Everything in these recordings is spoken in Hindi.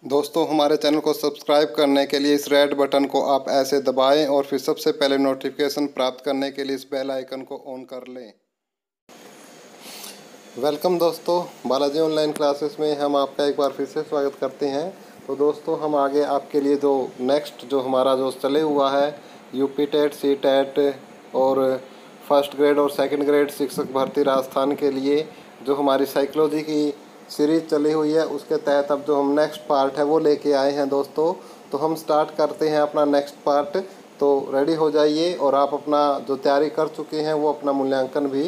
दोस्तों हमारे चैनल को सब्सक्राइब करने के लिए इस रेड बटन को आप ऐसे दबाएं और फिर सबसे पहले नोटिफिकेशन प्राप्त करने के लिए इस बेल आइकन को ऑन कर लें। वेलकम दोस्तों, बालाजी ऑनलाइन क्लासेस में हम आपका एक बार फिर से स्वागत करते हैं। तो दोस्तों हम आगे आपके लिए जो नेक्स्ट जो हमारा जो चले हुआ है यूपी टेट, सी टेट और फर्स्ट ग्रेड और सेकंड ग्रेड शिक्षक भर्ती राजस्थान के लिए जो हमारी साइकोलॉजी की सीरीज़ चली हुई है उसके तहत अब जो हम नेक्स्ट पार्ट है वो लेके आए हैं दोस्तों। तो हम स्टार्ट करते हैं अपना नेक्स्ट पार्ट। तो रेडी हो जाइए और आप अपना जो तैयारी कर चुके हैं वो अपना मूल्यांकन भी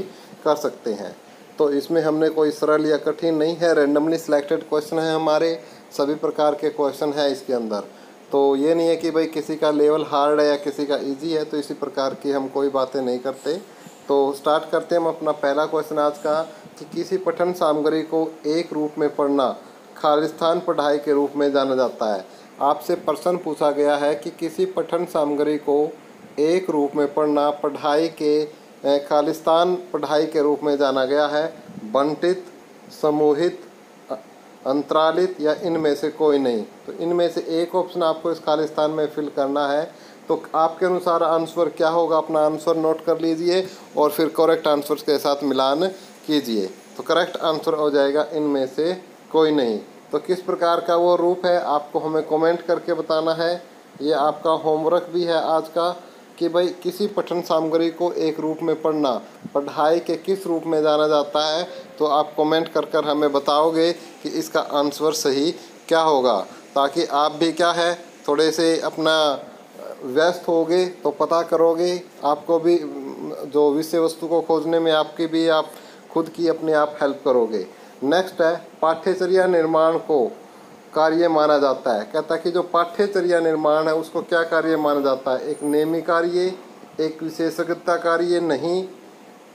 कर सकते हैं। तो इसमें हमने कोई सरल या कठिन नहीं है, रेंडमली सिलेक्टेड क्वेश्चन है, हमारे सभी प्रकार के क्वेश्चन है इसके अंदर। तो ये नहीं है कि भाई किसी का लेवल हार्ड है या किसी का इजी है, तो इसी प्रकार की हम कोई बातें नहीं करते। तो स्टार्ट करते हैं हम अपना पहला क्वेश्चन आज का कि किसी पठन सामग्री को एक रूप में पढ़ना खालिस्तान पढ़ाई के रूप में जाना जाता है। आपसे प्रश्न पूछा गया है कि किसी पठन सामग्री को एक रूप में पढ़ना पढ़ाई के खालिस्तान पढ़ाई के रूप में जाना गया है। बंटित, समूहित, अंतरालित या इनमें से कोई नहीं। तो इनमें से एक ऑप्शन आपको इस खालिस्तान में फिल करना है। तो आपके अनुसार आंसर क्या होगा, अपना आंसर नोट कर लीजिए और फिर करेक्ट आंसर के साथ मिलान कीजिए। तो करेक्ट आंसर हो जाएगा इनमें से कोई नहीं। तो किस प्रकार का वो रूप है आपको हमें कमेंट करके बताना है। ये आपका होमवर्क भी है आज का कि भाई किसी पठन सामग्री को एक रूप में पढ़ना पढ़ाई के किस रूप में जाना जाता है। तो आप कमेंट कर हमें बताओगे कि इसका आंसर सही क्या होगा, ताकि आप भी क्या है थोड़े से अपना व्यस्त होगे तो पता करोगे, आपको भी जो विषय वस्तु को खोजने में आपकी भी आप खुद की अपने आप हेल्प करोगे। नेक्स्ट है पाठ्यचर्या निर्माण को कार्य माना जाता है। कहता है कि जो पाठ्यचर्या निर्माण है उसको क्या कार्य माना जाता है, एक नेमी कार्य, एक विशेषज्ञता कार्य नहीं,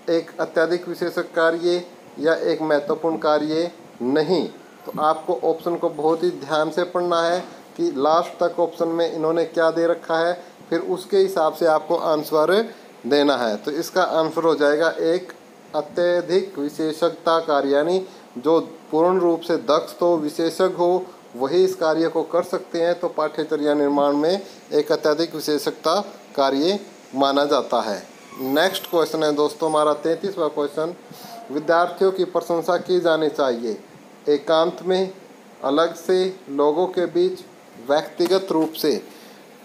एक अत्यधिक विशेषज्ञ कार्य या एक महत्वपूर्ण कार्य नहीं। तो आपको ऑप्शन को बहुत ही ध्यान से पढ़ना है कि लास्ट तक ऑप्शन में इन्होंने क्या दे रखा है, फिर उसके हिसाब से आपको आंसर देना है। तो इसका आंसर हो जाएगा एक अत्यधिक विशेषज्ञता कार्य, यानी जो पूर्ण रूप से दक्ष हो, विशेषज्ञ हो, वही इस कार्य को कर सकते हैं। तो पाठ्यचर्या निर्माण में एक अत्यधिक विशेषज्ञता कार्य माना जाता है। नेक्स्ट क्वेश्चन है दोस्तों हमारा 33वां क्वेश्चन, विद्यार्थियों की प्रशंसा की जानी चाहिए एकांत में, अलग से, लोगों के बीच, व्यक्तिगत रूप से।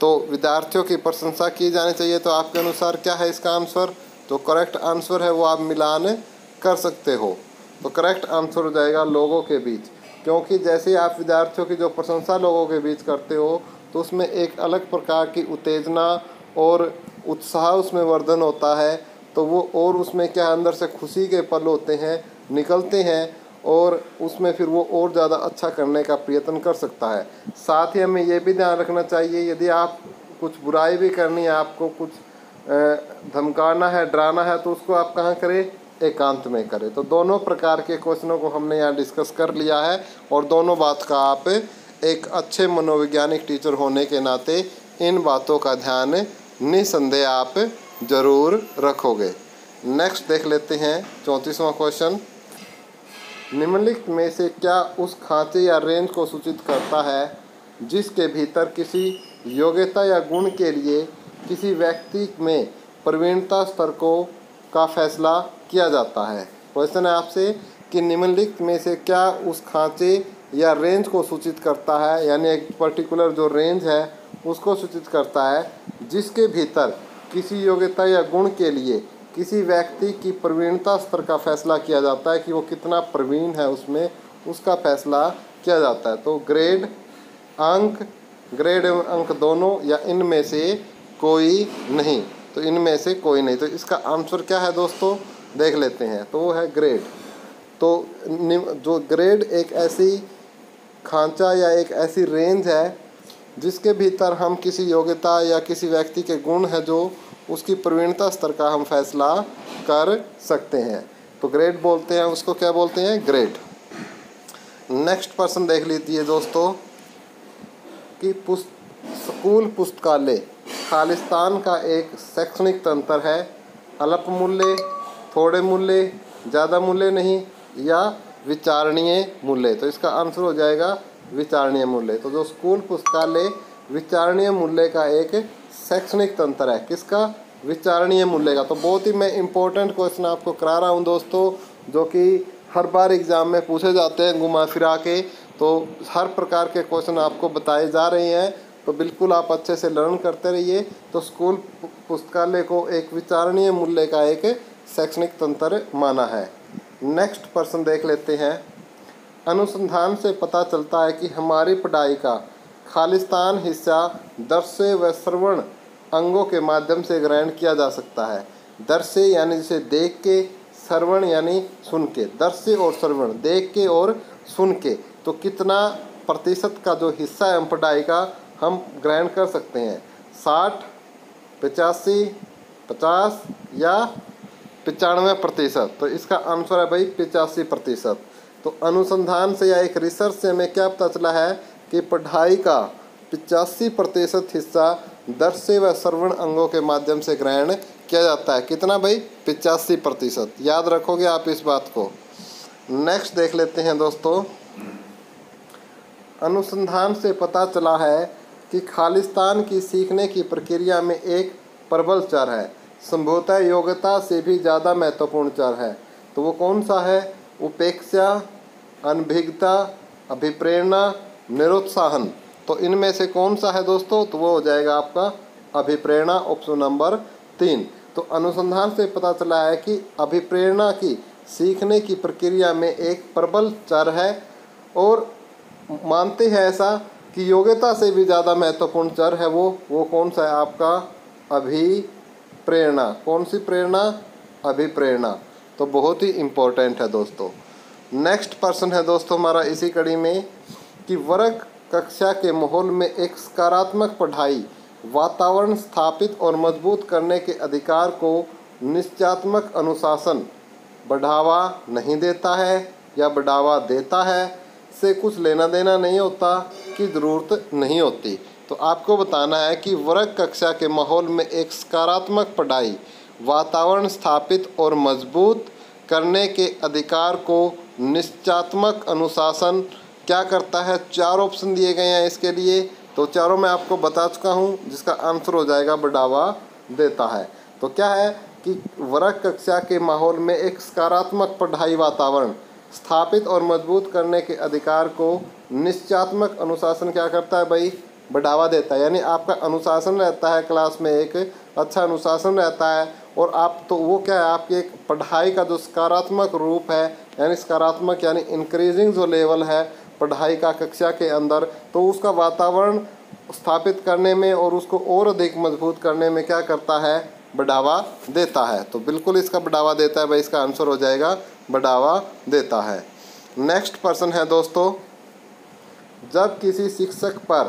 तो विद्यार्थियों की प्रशंसा की जानी चाहिए, तो आपके अनुसार क्या है इसका आंसर। तो करेक्ट आंसर है वो आप मिलान कर सकते हो। तो करेक्ट आंसर हो जाएगा लोगों के बीच, क्योंकि जैसे आप विद्यार्थियों की जो प्रशंसा लोगों के बीच करते हो तो उसमें एक अलग प्रकार की उत्तेजना और उत्साह उसमें वर्धन होता है। तो वो और उसमें क्या अंदर से खुशी के पल होते हैं, निकलते हैं, और उसमें फिर वो और ज़्यादा अच्छा करने का प्रयत्न कर सकता है। साथ ही हमें ये भी ध्यान रखना चाहिए, यदि आप कुछ बुराई भी करनी है, आपको कुछ धमकाना है, डराना है, तो उसको आप कहाँ करें, एकांत में करें। तो दोनों प्रकार के क्वेश्चनों को हमने यहाँ डिस्कस कर लिया है और दोनों बात का आप एक अच्छे मनोवैज्ञानिक टीचर होने के नाते इन बातों का ध्यान निसंदेह आप जरूर रखोगे। नेक्स्ट देख लेते हैं 34वां क्वेश्चन, निम्नलिखित में से क्या उस खांचे या रेंज को सूचित करता है जिसके भीतर किसी योग्यता या गुण के लिए किसी व्यक्ति में प्रवीणता स्तर को का फैसला किया जाता है। क्वेश्चन है आपसे कि निम्नलिखित में से क्या उस खांचे या रेंज को सूचित करता है, यानी एक पर्टिकुलर जो रेंज है उसको सूचित करता है जिसके भीतर किसी योग्यता या गुण के लिए किसी व्यक्ति की प्रवीणता स्तर का फैसला किया जाता है कि वो कितना प्रवीण है, उसमें उसका फैसला किया जाता है। तो ग्रेड एवं अंक दोनों या इनमें से कोई नहीं। तो इनमें से कोई नहीं। तो इसका आंसर क्या है दोस्तों, देख लेते हैं। तो वो है ग्रेड। तो जो ग्रेड एक ऐसी खांचा या एक ऐसी रेंज है जिसके भीतर हम किसी योग्यता या किसी व्यक्ति के गुण है जो उसकी प्रवीणता स्तर का हम फैसला कर सकते हैं। तो ग्रेड बोलते हैं उसको, क्या बोलते हैं, ग्रेड। नेक्स्ट पर्सन देख लीजिए दोस्तों कि स्कूल पुस्तकालय खालिस्तान का एक शैक्षणिक तंत्र है। अल्प मूल्य, थोड़े मूल्य, ज़्यादा मूल्य नहीं या विचारणीय मूल्य। तो इसका आंसर हो जाएगा विचारणीय मूल्य। तो जो स्कूल पुस्तकालय विचारणीय मूल्य का एक शैक्षणिक तंत्र है। किसका? विचारणीय मूल्य का। तो बहुत ही मैं इम्पोर्टेंट क्वेश्चन आपको करा रहा हूँ दोस्तों, जो कि हर बार एग्ज़ाम में पूछे जाते हैं घुमा फिरा के। तो हर प्रकार के क्वेश्चन आपको बताए जा रहे हैं, तो बिल्कुल आप अच्छे से लर्न करते रहिए। तो स्कूल पुस्तकालय को एक विचारणीय मूल्य का एक शैक्षणिक तंत्र माना है। नेक्स्ट प्रश्न देख लेते हैं। अनुसंधान से पता चलता है कि हमारी पढ़ाई का खालिस्तान हिस्सा दृश्य व श्रवण अंगों के माध्यम से ग्रहण किया जा सकता है। दृश्य यानी जिसे देख के, श्रवण यानी सुन के। दृश्य और श्रवण, देख के और सुन के। तो कितना प्रतिशत का जो हिस्सा है हम पढ़ाई का हम ग्रहण कर सकते हैं? 60, 85, 50 या 95%। तो इसका आंसर है भाई 85%। तो अनुसंधान से या एक रिसर्च से हमें क्या पता चला है कि पढ़ाई का 85% हिस्सा दृश्य व श्रवण अंगों के माध्यम से ग्रहण किया जाता है। कितना भाई? 85%। याद रखोगे आप इस बात को। नेक्स्ट देख लेते हैं दोस्तों। अनुसंधान से पता चला है कि खालिस्तान की सीखने की प्रक्रिया में एक प्रबल चर है, संभवतः योग्यता से भी ज़्यादा महत्वपूर्ण चर है। तो वो कौन सा है? उपेक्षा, अनभिज्ञता, अभिप्रेरणा, निरुत्साहन। तो इनमें से कौन सा है दोस्तों? तो वो हो जाएगा आपका अभिप्रेरणा, ऑप्शन नंबर 3। तो अनुसंधान से पता चला है कि अभिप्रेरणा की सीखने की प्रक्रिया में एक प्रबल चर है, और मानते हैं ऐसा कि योग्यता से भी ज़्यादा महत्वपूर्ण चर है वो कौन सा है आपका? अभिप्रेरणा। कौन सी प्रेरणा? अभिप्रेरणा। तो बहुत ही इम्पोर्टेंट है दोस्तों। नेक्स्ट प्रश्न है दोस्तों हमारा इसी कड़ी में कि वर्ग कक्षा के माहौल में एक सकारात्मक पढ़ाई वातावरण स्थापित और मजबूत करने के अधिकार को निश्चयात्मक अनुशासन बढ़ावा नहीं देता है या बढ़ावा देता है से कुछ लेना देना नहीं होता कि ज़रूरत नहीं होती। तो आपको बताना है कि वर्ग कक्षा के माहौल में एक सकारात्मक पढ़ाई वातावरण स्थापित और मजबूत करने के अधिकार को निश्चयात्मक अनुशासन क्या करता है? 4 ऑप्शन दिए गए हैं इसके लिए, तो चारों मैं आपको बता चुका हूँ, जिसका आंसर हो जाएगा बढ़ावा देता है। तो क्या है कि वर्ग कक्षा के माहौल में एक सकारात्मक पढ़ाई वातावरण स्थापित और मजबूत करने के अधिकार को निश्चयात्मक अनुशासन क्या करता है भाई? बढ़ावा देता है। यानी आपका अनुशासन रहता है क्लास में, एक अच्छा अनुशासन रहता है, और आप तो वो क्या है आपकी एक पढ़ाई का जो सकारात्मक रूप है, यानी सकारात्मक यानी इंक्रीजिंग जो लेवल है पढ़ाई का कक्षा के अंदर, तो उसका वातावरण स्थापित करने में और उसको और अधिक मजबूत करने में क्या करता है? बढ़ावा देता है। तो बिल्कुल इसका बढ़ावा देता है भाई, इसका आंसर हो जाएगा बढ़ावा देता है। नेक्स्ट प्रश्न है दोस्तों, जब किसी शिक्षक पर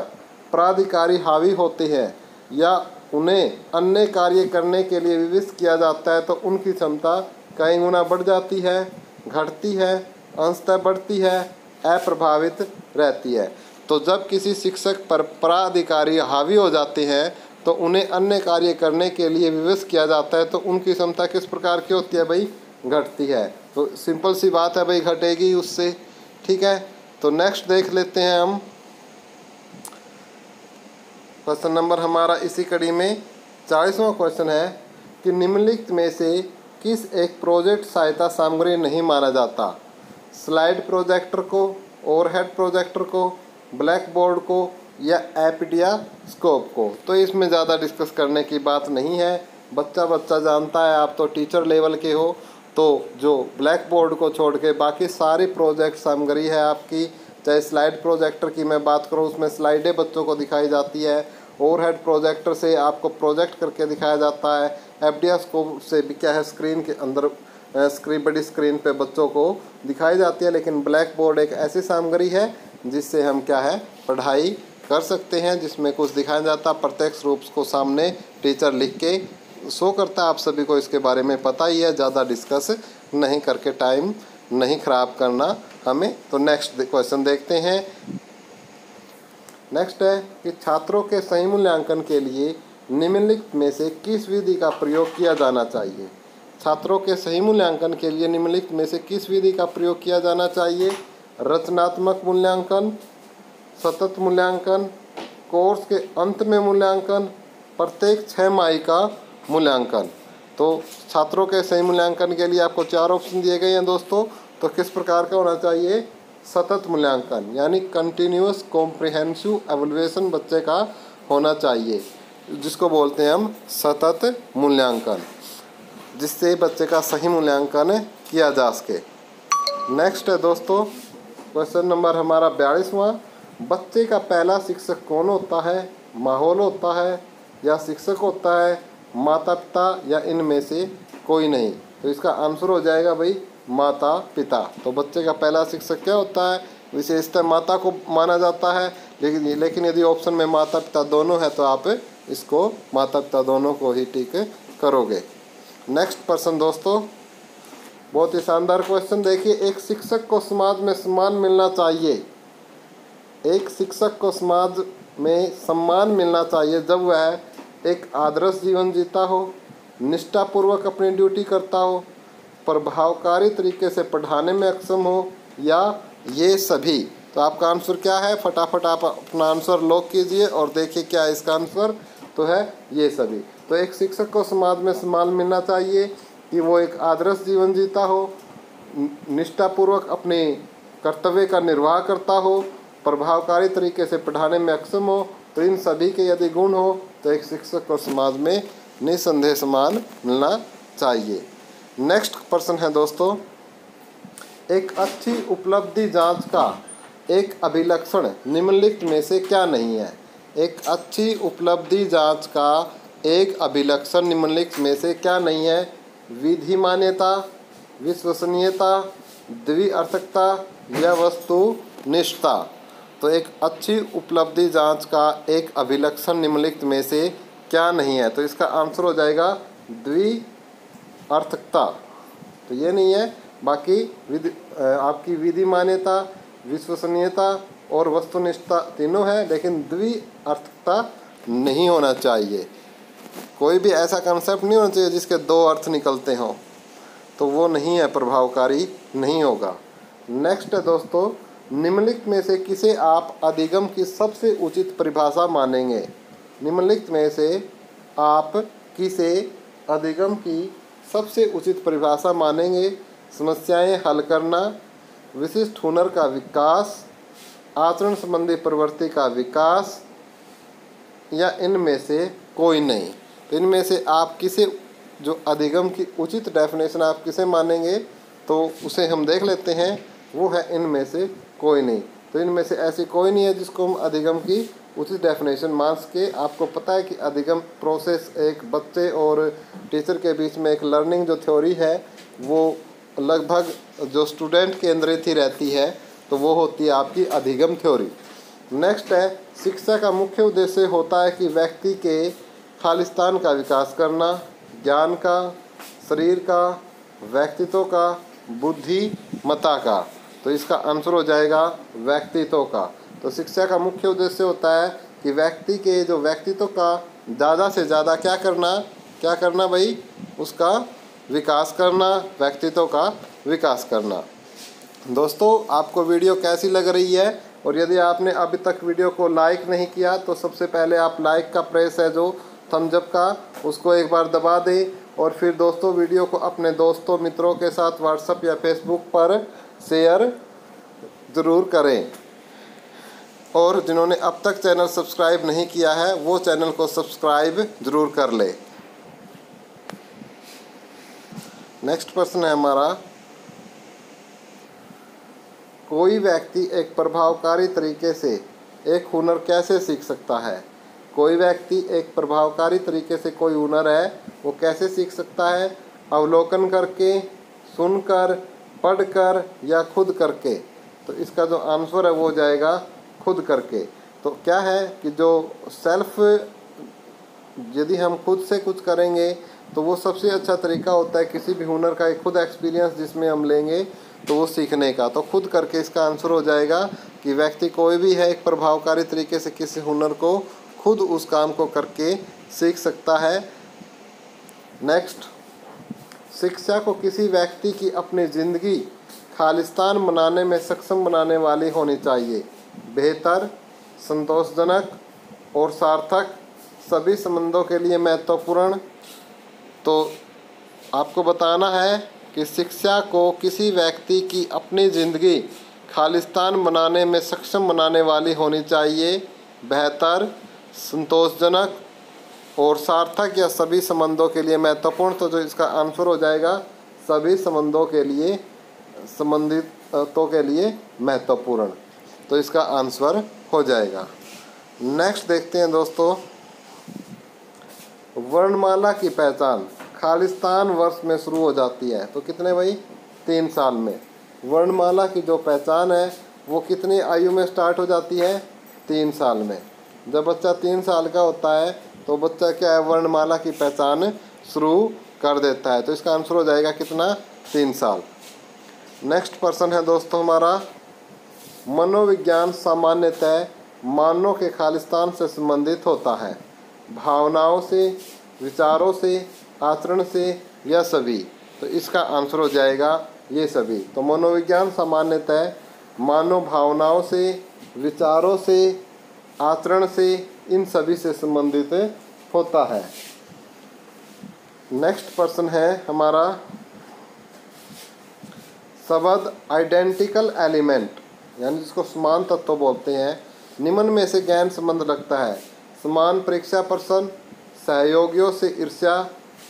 प्राधिकारी हावी होते हैं या उन्हें अन्य कार्य करने के लिए विवश किया जाता है तो उनकी क्षमता कई गुना बढ़ जाती है, घटती है, अंशतः बढ़ती है, अप्रभावित रहती है। तो जब किसी शिक्षक पर प्राधिकारी हावी हो जाते हैं तो उन्हें अन्य कार्य करने के लिए विवश किया जाता है तो उनकी क्षमता किस प्रकार की होती है भाई? घटती है। तो सिंपल सी बात है भाई, घटेगी उससे। ठीक है, तो नेक्स्ट देख लेते हैं हम। क्वेश्चन नंबर हमारा इसी कड़ी में 40वां क्वेश्चन है कि निम्नलिखित में से किस एक प्रोजेक्ट सहायता सामग्री नहीं माना जाता? स्लाइड प्रोजेक्टर को, ओवरहेड प्रोजेक्टर को, ब्लैक बोर्ड को या एपीडिया स्कोप को। तो इसमें ज़्यादा डिस्कस करने की बात नहीं है, बच्चा जानता है। आप तो टीचर लेवल के हो, तो जो ब्लैक बोर्ड को छोड़ के बाकी सारी प्रोजेक्ट सामग्री है आपकी। चाहे स्लाइड प्रोजेक्टर की मैं बात करूँ, उसमें स्लाइडें बच्चों को दिखाई जाती है। ओवरहेड प्रोजेक्टर से आपको प्रोजेक्ट करके दिखाया जाता है। एपीडिया स्कोप से भी क्या है, स्क्रीन के अंदर बड़ी स्क्रीन पे बच्चों को दिखाई जाती है। लेकिन ब्लैक बोर्ड एक ऐसी सामग्री है जिससे हम क्या है पढ़ाई कर सकते हैं, जिसमें कुछ दिखाया जाता है प्रत्यक्ष रूप को सामने टीचर लिख के शो करता है। आप सभी को इसके बारे में पता ही है, ज़्यादा डिस्कस नहीं करके टाइम नहीं खराब करना हमें। तो नेक्स्ट क्वेश्चन देखते हैं। नेक्स्ट है कि छात्रों के सही मूल्यांकन के लिए निम्नलिखित में से किस विधि का प्रयोग किया जाना चाहिए? छात्रों के सही मूल्यांकन के लिए निम्नलिखित में से किस विधि का प्रयोग किया जाना चाहिए? रचनात्मक मूल्यांकन, सतत मूल्यांकन, कोर्स के अंत में मूल्यांकन, प्रत्येक 6 माही का मूल्यांकन। तो छात्रों के सही मूल्यांकन के लिए आपको 4 ऑप्शन दिए गए हैं दोस्तों। तो किस प्रकार का होना चाहिए? सतत मूल्यांकन यानी कंटिन्यूअस कॉम्प्रिहेंसिव एवल्यूएशन बच्चे का होना चाहिए, जिसको बोलते हैं हम सतत मूल्यांकन, जिससे बच्चे का सही मूल्यांकन किया जा सके। नेक्स्ट है दोस्तों क्वेश्चन नंबर हमारा 42वां। बच्चे का पहला शिक्षक कौन होता है? माहौल होता है या शिक्षक होता है, माता पिता या इनमें से कोई नहीं? तो इसका आंसर हो जाएगा भाई माता पिता। तो बच्चे का पहला शिक्षक क्या होता है? विशेषतः माता को माना जाता है, लेकिन यदि ऑप्शन में माता पिता दोनों है तो आप इसको माता पिता दोनों को ही टिक करोगे। नेक्स्ट प्रश्न दोस्तों, बहुत ही शानदार क्वेश्चन। देखिए, एक शिक्षक को समाज में सम्मान मिलना चाहिए। एक शिक्षक को समाज में सम्मान मिलना चाहिए जब वह एक आदर्श जीवन जीता हो, निष्ठापूर्वक अपनी ड्यूटी करता हो, प्रभावकारी तरीके से पढ़ाने में अक्षम हो, या ये सभी। तो आपका आंसर क्या है? फटाफट आप अपना आंसर लॉक कीजिए और देखिए क्या इसका आंसर तो है ये सभी। तो एक शिक्षक को समाज में सम्मान मिलना चाहिए कि वो एक आदर्श जीवन जीता हो, निष्ठापूर्वक अपने कर्तव्य का निर्वाह करता हो, प्रभावकारी तरीके से पढ़ाने में अक्षम हो। तो इन सभी के यदि गुण हो तो एक शिक्षक को समाज में निसंदेह सम्मान मिलना चाहिए। नेक्स्ट प्रश्न है दोस्तों, एक अच्छी उपलब्धि जांच का एक अभिलक्षण निम्नलिखित में से क्या नहीं है? एक अच्छी उपलब्धि जांच का एक अभिलक्षण निम्नलिखित में से क्या नहीं है? विधि मान्यता, विश्वसनीयता, द्विअर्थकता या वस्तुनिष्ठता। तो एक अच्छी उपलब्धि जांच का एक अभिलक्षण निम्नलिखित में से क्या नहीं है? तो इसका आंसर हो जाएगा द्विअर्थकता। तो ये नहीं है, बाकी आपकी विधि मान्यता, विश्वसनीयता और वस्तुनिष्ठता तीनों है, लेकिन द्विअर्थकता नहीं होना चाहिए। कोई भी ऐसा कंसेप्ट नहीं होना चाहिए जिसके 2 अर्थ निकलते हों, तो वो नहीं है, प्रभावकारी नहीं होगा। नेक्स्ट है दोस्तों, निम्नलिखित में से किसे आप अधिगम की सबसे उचित परिभाषा मानेंगे? निम्नलिखित में से आप किसे अधिगम की सबसे उचित परिभाषा मानेंगे? समस्याएं हल करना, विशिष्ट हुनर का विकास, आचरण संबंधी प्रवृत्ति का विकास, या इनमें से कोई नहीं? तो इनमें से आप किसे, जो अधिगम की उचित डेफिनेशन आप किसे मानेंगे, तो उसे हम देख लेते हैं। वो है इनमें से कोई नहीं। तो इनमें से ऐसी कोई नहीं है जिसको हम अधिगम की उचित डेफिनेशन मान सके। आपको पता है कि अधिगम प्रोसेस एक बच्चे और टीचर के बीच में एक लर्निंग जो थ्योरी है वो लगभग जो स्टूडेंट केंद्रित ही रहती है, तो वो होती है आपकी अधिगम थ्योरी। नेक्स्ट है, शिक्षा का मुख्य उद्देश्य होता है कि व्यक्ति के खालिस्तान का विकास करना, ज्ञान का, शरीर का, व्यक्तित्व का, बुद्धिमत्ता का। तो इसका आंसर हो जाएगा व्यक्तित्व का। तो शिक्षा का मुख्य उद्देश्य होता है कि व्यक्ति के जो व्यक्तित्व का ज़्यादा से ज़्यादा क्या करना भाई, उसका विकास करना, व्यक्तित्व का विकास करना। दोस्तों, आपको वीडियो कैसी लग रही है? और यदि आपने अभी तक वीडियो को लाइक नहीं किया तो सबसे पहले आप लाइक का प्रेस है जो थम्स अप का, उसको एक बार दबा दें। और फिर दोस्तों वीडियो को अपने दोस्तों मित्रों के साथ व्हाट्सएप या फेसबुक पर शेयर ज़रूर करें। और जिन्होंने अब तक चैनल सब्सक्राइब नहीं किया है वो चैनल को सब्सक्राइब ज़रूर कर ले। नेक्स्ट प्रश्न है हमारा, कोई व्यक्ति एक प्रभावकारी तरीके से एक हुनर कैसे सीख सकता है? कोई व्यक्ति एक प्रभावकारी तरीके से कोई हुनर है वो कैसे सीख सकता है? अवलोकन करके, सुनकर, पढ़कर या खुद करके? तो इसका जो आंसर है वो हो जाएगा खुद करके। तो क्या है कि जो सेल्फ, यदि हम खुद से कुछ करेंगे तो वो सबसे अच्छा तरीका होता है किसी भी हुनर का एक खुद एक्सपीरियंस जिसमें हम लेंगे तो वो सीखने का। तो खुद करके इसका आंसर हो जाएगा कि व्यक्ति कोई भी है एक प्रभावकारी तरीके से किसी हुनर को खुद उस काम को करके सीख सकता है। नेक्स्ट, शिक्षा को किसी व्यक्ति की अपनी ज़िंदगी खालिस्तान बनाने में सक्षम बनाने वाली होनी चाहिए। बेहतर, संतोषजनक और सार्थक, सभी संबंधों के लिए महत्वपूर्ण। तो आपको बताना है कि शिक्षा को किसी व्यक्ति की अपनी ज़िंदगी खालिस्तान बनाने में सक्षम बनाने वाली होनी चाहिए। बेहतर, संतोषजनक और सार्थक या सभी संबंधों के लिए महत्वपूर्ण। तो जो इसका आंसर हो जाएगा सभी संबंधों के लिए, संबंधितों के लिए महत्वपूर्ण। तो इसका आंसर हो जाएगा। नेक्स्ट देखते हैं दोस्तों, वर्णमाला की पहचान खालिस्तान वर्ष में शुरू हो जाती है। तो कितने भाई? 3 साल में। वर्णमाला की जो पहचान है वो कितनी आयु में स्टार्ट हो जाती है? 3 साल में। जब बच्चा 3 साल का होता है तो बच्चा क्या है, वर्णमाला की पहचान शुरू कर देता है। तो इसका आंसर हो जाएगा कितना? 3 साल। नेक्स्ट प्रश्न है दोस्तों हमारा, मनोविज्ञान सामान्यतः मानव के खालिस्तान से संबंधित होता है। भावनाओं से, विचारों से, आचरण से या सभी? तो इसका आंसर हो जाएगा ये सभी। तो मनोविज्ञान सामान्यतः मानव भावनाओं से, विचारों से, आचरण से, इन सभी से संबंधित होता है। नेक्स्ट प्रश्न है हमारा, शब्द आइडेंटिकल एलिमेंट यानी जिसको समान तत्व बोलते हैं, निम्न में से गहन संबंध रखता है। समान परीक्षा प्रश्न, सहयोगियों से ईर्ष्या,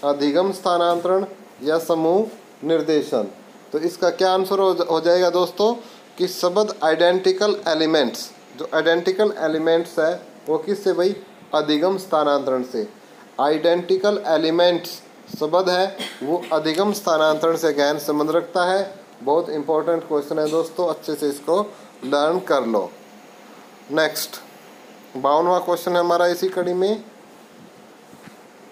अधिगम स्थानांतरण या समूह निर्देशन? तो इसका क्या आंसर हो जाएगा दोस्तों कि शब्द आइडेंटिकल एलिमेंट्स, जो आइडेंटिकल एलिमेंट्स है वो किससे भाई? अधिगम स्थानांतरण से। आइडेंटिकल एलिमेंट्स शब्द है वो अधिगम स्थानांतरण से गहन संबंध रखता है। बहुत इंपॉर्टेंट क्वेश्चन है दोस्तों, अच्छे से इसको लर्न कर लो। नेक्स्ट 52वां क्वेश्चन है हमारा इसी कड़ी में,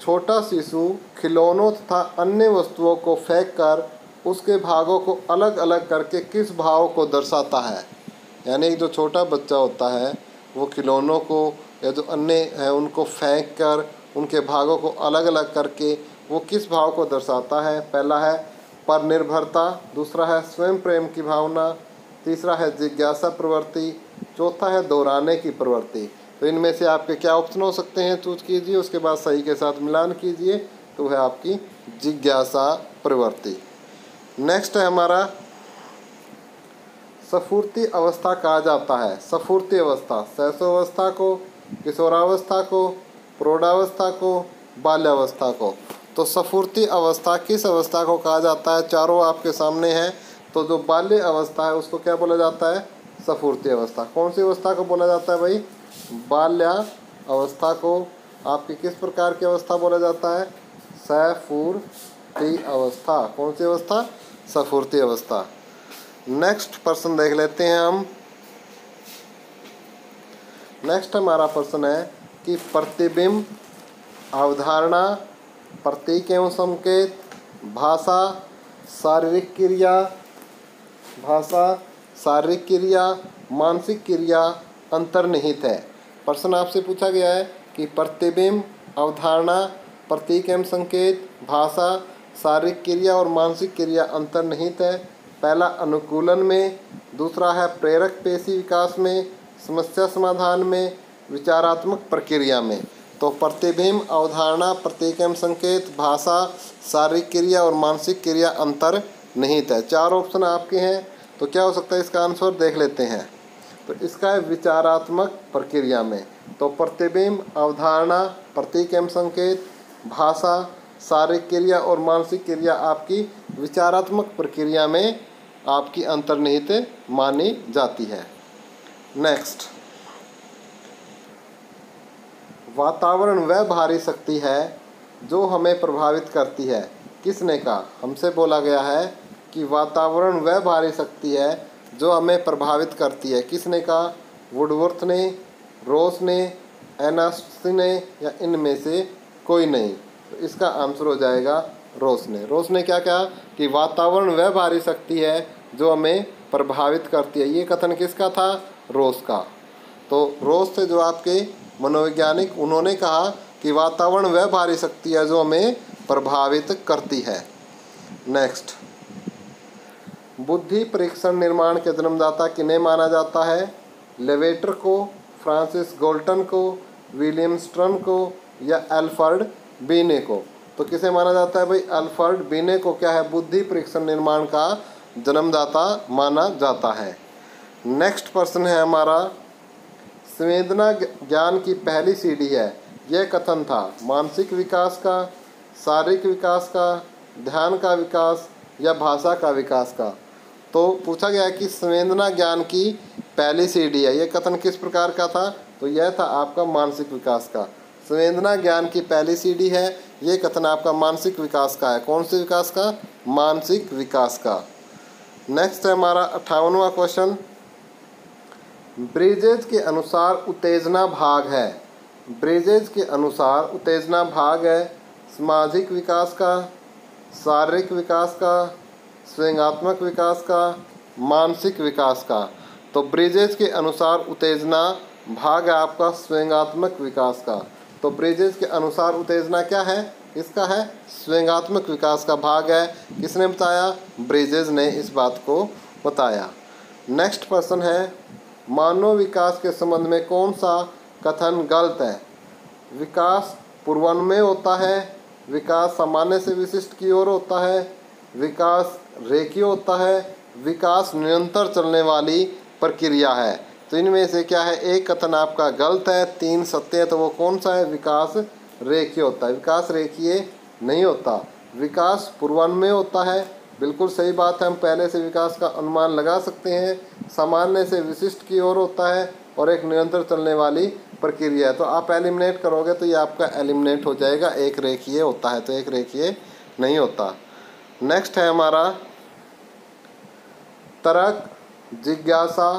छोटा शिशु खिलौनों तथा अन्य वस्तुओं को फेंक कर उसके भागों को अलग अलग करके किस भाव को दर्शाता है? यानी जो छोटा बच्चा होता है वो खिलौनों को या जो अन्य है उनको फेंक कर उनके भागों को अलग अलग करके वो किस भाव को दर्शाता है? पहला है पर निर्भरता, दूसरा है स्वयं प्रेम की भावना, तीसरा है जिज्ञासा प्रवृत्ति, चौथा है दोहराने की प्रवृत्ति। तो इनमें से आपके क्या ऑप्शन हो सकते हैं? चूज कीजिए, उसके बाद सही के साथ मिलान कीजिए। तो है आपकी जिज्ञासा प्रवृत्ति। नेक्स्ट है हमारा, स्फूर्ति अवस्था कहा जाता है। स्फूर्ति अवस्था शैशवावस्था को, किशोरावस्था को, प्रौढ़ावस्था को, बाल्यावस्था को। तो स्फूर्ति अवस्था किस अवस्था को कहा जाता है? चारों आपके सामने हैं। तो जो बाल्य अवस्था है उसको क्या बोला जाता है? स्फूर्ति अवस्था। कौन सी अवस्था को बोला जाता है भाई? बाल्या अवस्था को आपकी किस प्रकार की अवस्था बोला जाता है? स्फूर्ति अवस्था। कौन सी अवस्था? स्फूर्ति अवस्था। नेक्स्ट प्रश्न देख लेते हैं हम। नेक्स्ट हमारा प्रश्न है कि प्रतिबिंब, अवधारणा, प्रतीक एवं संकेत, भाषा, शारीरिक क्रिया, मानसिक क्रिया अंतर्निहित है। प्रश्न आपसे पूछा गया है कि प्रतिबिंब, अवधारणा, प्रतीक एवं संकेत, भाषा, शारीरिक क्रिया और मानसिक क्रिया अंतर्निहित है। पहला अनुकूलन में, दूसरा है प्रेरक पेशी विकास में, समस्या समाधान में, विचारात्मक प्रक्रिया में। तो प्रतिबिंब, अवधारणा, प्रतीक एवं संकेत, भाषा, शारीरिक क्रिया और मानसिक क्रिया अंतर्निहित है। 4 ऑप्शन आपके हैं। तो क्या हो सकता है इसका आंसर? देख लेते हैं। तो इसका है विचारात्मक प्रक्रिया में। तो प्रतिबिंब, अवधारणा, प्रतीक एवं संकेत, भाषा, शारीरिक क्रिया और मानसिक क्रिया आपकी विचारात्मक प्रक्रिया में आपकी अंतर्निहित मानी जाती है। नेक्स्ट, वातावरण वह भारी शक्ति है जो हमें प्रभावित करती है। किसने कहा? हमसे बोला गया है कि वातावरण वह भारी शक्ति है जो हमें प्रभावित करती है। किसने कहा? वुडवर्थ ने, रोस ने, एनास्टी ने या इनमें से कोई नहीं? तो इसका आंसर हो जाएगा रोस ने। रोस ने क्या कहा कि वातावरण वह भारी शक्ति है जो हमें प्रभावित करती है। ये कथन किसका था? रोस का। तो रोस थे जो आपके मनोवैज्ञानिक, उन्होंने कहा कि वातावरण वह भारी शक्ति है जो हमें प्रभावित करती है। नेक्स्ट, बुद्धि परीक्षण निर्माण के जन्मदाता किन्हें माना जाता है? लेवेटर को, फ्रांसिस गाल्टन को, विलियम स्टर्न को या अल्फ्रेड बिने को? तो किसे माना जाता है भाई? अल्फ्रेड बिने को क्या है? बुद्धि परीक्षण निर्माण का जन्मदाता माना जाता है। नेक्स्ट प्रश्न है हमारा, संवेदना ज्ञान की पहली सीढ़ी है, यह कथन था मानसिक विकास का, शारीरिक विकास का, ध्यान का विकास या भाषा का विकास का? तो पूछा गया है कि संवेदना ज्ञान की पहली सीढ़ी है, यह कथन किस प्रकार का था? तो यह था आपका मानसिक विकास का। संवेदना ज्ञान की पहली सीढ़ी है, ये कथन आपका मानसिक विकास का है। कौन से विकास का? मानसिक विकास का। नेक्स्ट है हमारा 58वां क्वेश्चन, ब्रिजेज के अनुसार उत्तेजना भाग है। ब्रिजेज के अनुसार उत्तेजना भाग है सामाजिक विकास का, शारीरिक विकास का, स्वयंगात्मक विकास का, मानसिक विकास का? तो ब्रिजेज के अनुसार उत्तेजना भाग है आपका स्वयंगात्मक विकास का। तो ब्रिजेज के अनुसार उत्तेजना क्या है? इसका है स्वयंगात्मक विकास का भाग है। किसने बताया? ब्रिजेज ने इस बात को बताया। नेक्स्ट प्रश्न है, मानव विकास के संबंध में कौन सा कथन गलत है? विकास पूर्वान्वय होता है, विकास सामान्य से विशिष्ट की ओर होता है, विकास रेखीय होता है, विकास निरंतर चलने वाली प्रक्रिया है? तो इनमें से क्या है? एक कथन आपका गलत है, 3 सत्य है। तो वो कौन सा है? विकास रेखीय होता है। विकास रेखीय नहीं होता, विकास पूर्वान्वय होता है। बिल्कुल सही बात है, हम पहले से विकास का अनुमान लगा सकते हैं। सामान्य से विशिष्ट की ओर होता है और एक निरंतर चलने वाली प्रक्रिया है। तो आप एलिमिनेट करोगे तो ये आपका एलिमिनेट हो जाएगा, एक रेखीय होता है, तो एक रेखीय नहीं होता। नेक्स्ट है हमारा, तर्क, जिज्ञासा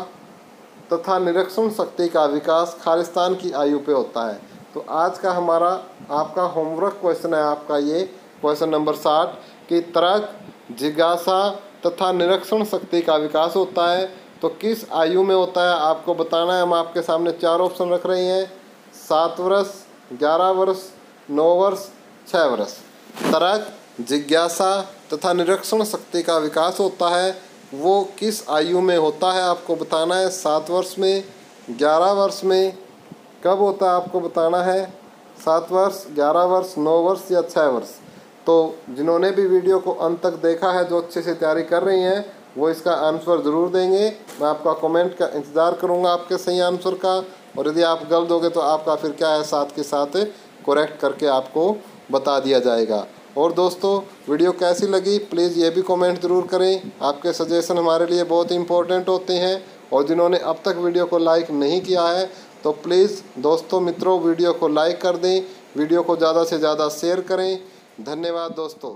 तथा निरीक्षण शक्ति का विकास खालिस्तान की आयु पे होता है। तो आज का हमारा आपका होमवर्क क्वेश्चन है आपका ये क्वेश्चन नंबर 60 कि तर्क, जिज्ञासा तथा निरीक्षण शक्ति का विकास होता है तो किस आयु में होता है? आपको बताना है। हम आपके सामने 4 ऑप्शन रख रहे हैं, 7 वर्ष, 11 वर्ष, 9 वर्ष, 6 वर्ष। तर्क, जिज्ञासा तथा निरीक्षण शक्ति का विकास होता है वो किस आयु में होता है? आपको बताना है। 7 वर्ष में, 11 वर्ष में, कब होता है आपको बताना है। 7 वर्ष, 11 वर्ष, 9 वर्ष या 6 वर्ष? तो जिन्होंने भी वीडियो को अंत तक देखा है, जो अच्छे से तैयारी कर रही हैं, वो इसका आंसर ज़रूर देंगे। मैं आपका कमेंट का इंतज़ार करूँगा आपके सही आंसर का। और यदि आप गलत दोगे तो आपका फिर क्या है, साथ के साथ करेक्ट करके आपको बता दिया जाएगा। और दोस्तों, वीडियो कैसी लगी प्लीज़ ये भी कमेंट ज़रूर करें। आपके सजेशन हमारे लिए बहुत इंपॉर्टेंट होते हैं। और जिन्होंने अब तक वीडियो को लाइक नहीं किया है तो प्लीज़ दोस्तों मित्रों वीडियो को लाइक कर दें, वीडियो को ज़्यादा से ज़्यादा शेयर करें। धन्यवाद दोस्तों।